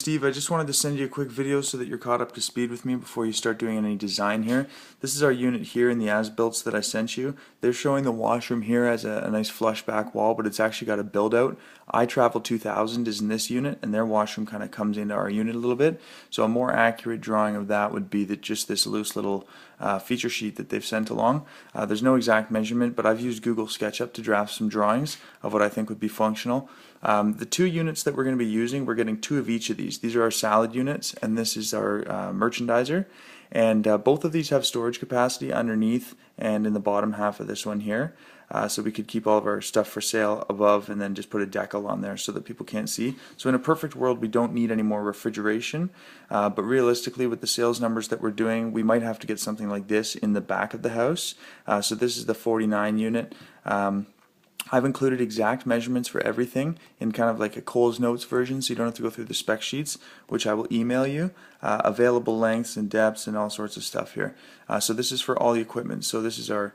Steve, I just wanted to send you a quick video so that you're caught up to speed with me before you start doing any design here. This is our unit here in the as-builts that I sent you. They're showing the washroom here as a nice flush back wall, but it's actually got a build out. I Travel 2000 is in this unit, and their washroom kind of comes into our unit a little bit. So a more accurate drawing of that would be just this loose little feature sheet that they've sent along. There's no exact measurement, but I've used Google SketchUp to draft some drawings of what I think would be functional. The two units that we're going to be using, we're getting two of each of these. These are our salad units, and this is our merchandiser. And both of these have storage capacity underneath and in the bottom half of this one here. So we could keep all of our stuff for sale above and then just put a decal on there so that people can't see. So in a perfect world, we don't need any more refrigeration. But realistically, with the sales numbers that we're doing, we might have to get something like this in the back of the house. So this is the 49 unit. I've included exact measurements for everything in kind of like a Coles Notes version, so you don't have to go through the spec sheets, which I will email you. Available lengths and depths and all sorts of stuff here. So this is for all the equipment. So this is our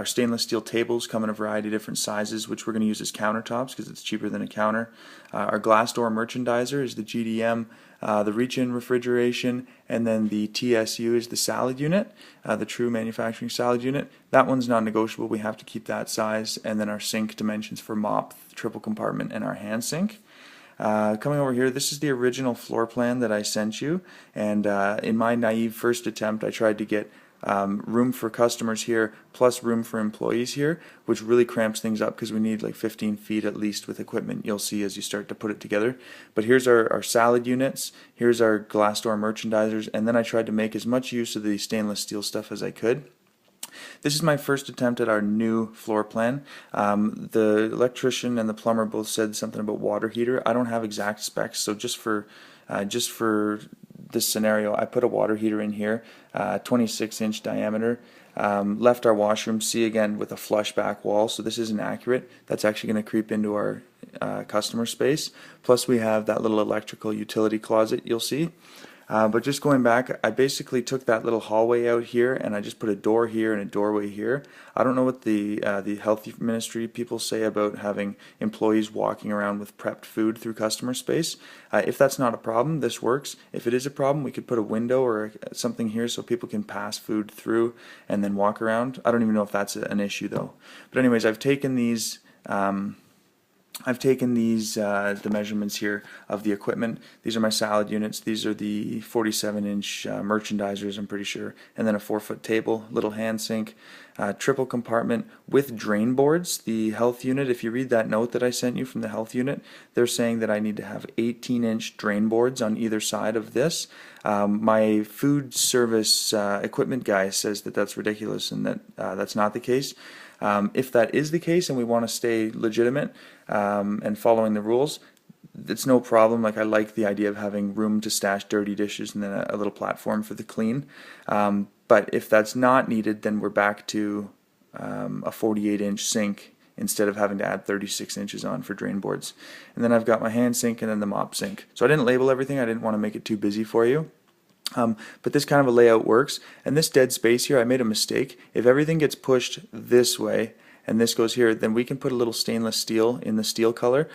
stainless steel tables come in a variety of different sizes, which we're going to use as countertops because it's cheaper than a counter. Our glass door merchandiser is the GDM, the reach-in refrigeration, and then the TSU is the salad unit, the true manufacturing salad unit. That one's non-negotiable. We have to keep that size. And then our sink dimensions for mop, triple compartment, and our hand sink. Coming over here, this is the original floor plan that I sent you, and in my naive first attempt I tried to get room for customers here plus room for employees here, which really cramps things up because we need like 15 feet at least with equipment, you'll see as you start to put it together. But here's our salad units, here's our glass door merchandisers, and then I tried to make as much use of the stainless steel stuff as I could. This is my first attempt at our new floor plan. The electrician and the plumber both said something about water heater. I don't have exact specs, so just for this scenario, I put a water heater in here, 26-inch diameter. Left our washroom, see again, with a flush back wall, so this isn't accurate. That's actually going to creep into our customer space. Plus we have that little electrical utility closet you'll see. But just going back, I basically took that little hallway out here and I just put a door here and a doorway here. I don't know what the health ministry people say about having employees walking around with prepped food through customer space. If that's not a problem, this works. If it is a problem, we could put a window or something here so people can pass food through and then walk around. I don't even know if that's an issue though. But anyways, I've taken these the measurements here of the equipment. These are my salad units. These are the 47-inch merchandisers, I'm pretty sure. And then a 4-foot table, little hand sink, triple compartment with drain boards. The health unit, if you read that note that I sent you from the health unit, they're saying that I need to have 18-inch drain boards on either side of this. My food service equipment guy says that that's ridiculous and that that's not the case. If that is the case and we want to stay legitimate and following the rules, it's no problem. Like, I like the idea of having room to stash dirty dishes and then a little platform for the clean. But if that's not needed, then we're back to a 48-inch sink instead of having to add 36 inches on for drain boards. And then I've got my hand sink and then the mop sink. So I didn't label everything. I didn't want to make it too busy for you. But this kind of a layout works, and this dead space here, I made a mistake. If everything gets pushed this way and this goes here, then we can put a little stainless steel in the steel color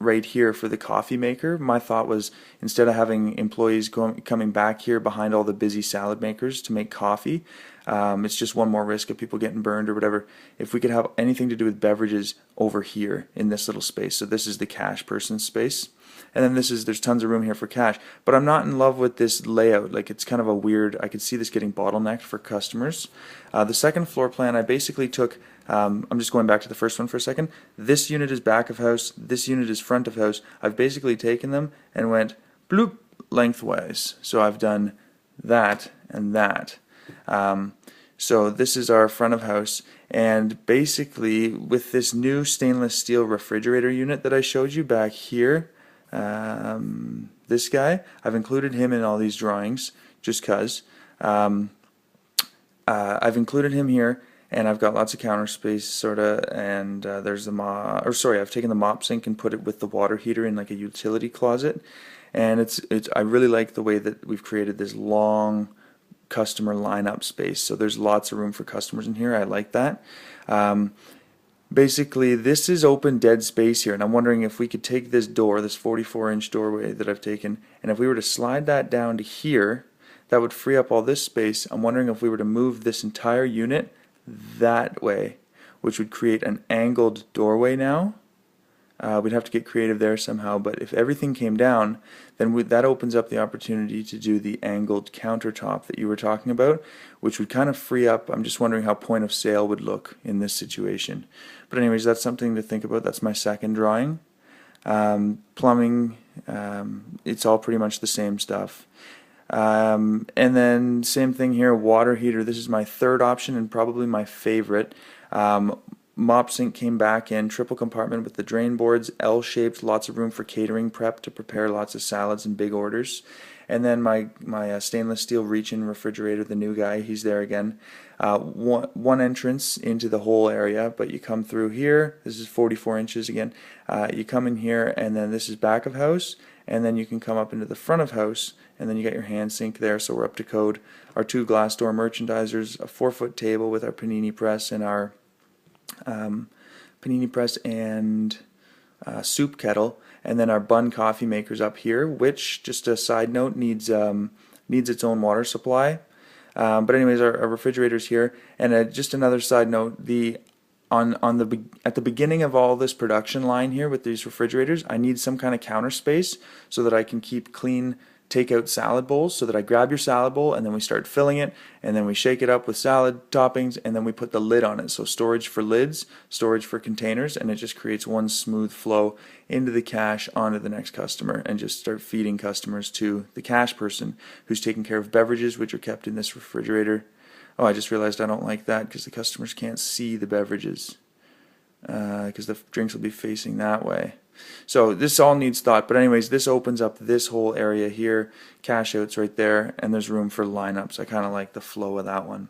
right here for the coffee maker. My thought was, instead of having employees coming back here behind all the busy salad makers to make coffee, it's just one more risk of people getting burned or whatever. If we could have anything to do with beverages over here in this little space. So this is the cash person's space. And then there's tons of room here for cash. But I'm not in love with this layout. Like, it's kind of a weird, I could see this getting bottlenecked for customers. The second floor plan, I basically took, I'm just going back to the first one for a second. This unit is back of house, this unit is front of house. I've basically taken them and went bloop lengthwise. So I've done that and that. So this is our front of house, and basically with this new stainless steel refrigerator unit that I showed you back here, this guy, I've included him in all these drawings just because I've included him here, and I've got lots of counter space sorta, and there's the I've taken the mop sink and put it with the water heater in like a utility closet, and I really like the way that we've created this long customer lineup space. So there's lots of room for customers in here. I like that. Basically, this is open dead space here, and I'm wondering if we could take this door, this 44-inch doorway that I've taken, and if we were to slide that down to here, that would free up all this space. I'm wondering if we were to move this entire unit that way, which would create an angled doorway now. We'd have to get creative there somehow, but if everything came down, then that opens up the opportunity to do the angled countertop that you were talking about, which would kind of free up. I'm just wondering how point of sale would look in this situation. But anyways, that's something to think about. That's my second drawing. Plumbing, it's all pretty much the same stuff. And then same thing here, water heater. This is my third option and probably my favorite. Mop sink came back in, triple compartment with the drain boards, L-shaped, lots of room for catering prep to prepare lots of salads and big orders. And then my stainless steel reach-in refrigerator, the new guy, he's there again. One entrance into the whole area, but you come through here. This is 44 inches again. You come in here, and then this is back of house, and then you can come up into the front of house, and then you got your hand sink there, so we're up to code. Our two glass door merchandisers, a 4-foot table with our panini press and our soup kettle, and then our bun coffee makers up here, which, just a side note, needs its own water supply. But anyways, our refrigerator's here, and just another side note: at the beginning of all this production line here with these refrigerators, I need some kind of counter space so that I can keep clean takeout salad bowls, so that I grab your salad bowl and then we start filling it, and then we shake it up with salad toppings, and then we put the lid on it. So storage for lids, storage for containers, and it just creates one smooth flow into the cash onto the next customer, and just start feeding customers to the cash person who's taking care of beverages, which are kept in this refrigerator. Oh, I just realized I don't like that because the customers can't see the beverages because the drinks will be facing that way. So this all needs thought, but anyways, this opens up this whole area here, cash outs right there, and there's room for lineups. I kind of like the flow of that one.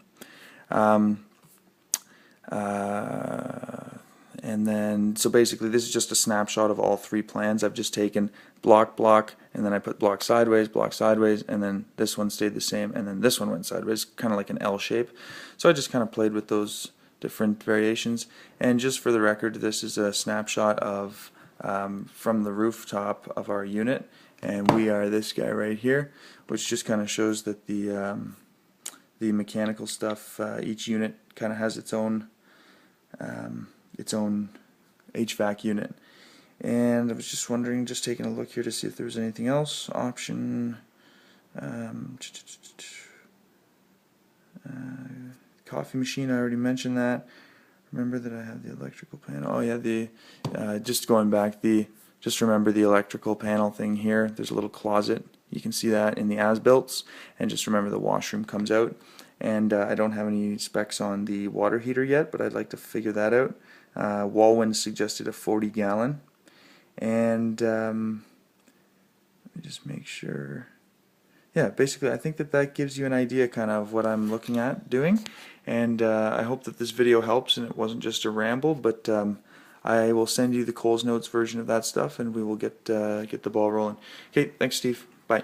And then, so basically this is just a snapshot of all three plans. I've just taken block, and then I put block sideways, and then this one stayed the same, and then this one went sideways, kind of like an L shape. So I just kind of played with those different variations. And just for the record, this is a snapshot of from the rooftop of our unit, and we are this guy right here, which just kind of shows that the mechanical stuff, each unit kind of has its own HVAC unit. And I was just wondering, just taking a look here to see if there was anything else. Option coffee machine, I already mentioned that. Remember that I have the electrical panel. Oh yeah, just going back, just remember the electrical panel thing here. There's a little closet. You can see that in the as-builts, and just remember the washroom comes out. And I don't have any specs on the water heater yet, but I'd like to figure that out. Walwyn suggested a 40-gallon, and let me just make sure. Yeah, basically I think that gives you an idea kind of what I'm looking at doing, and I hope that this video helps and it wasn't just a ramble, but I will send you the Coles Notes version of that stuff, and we will get the ball rolling. Okay, thanks Steve. Bye.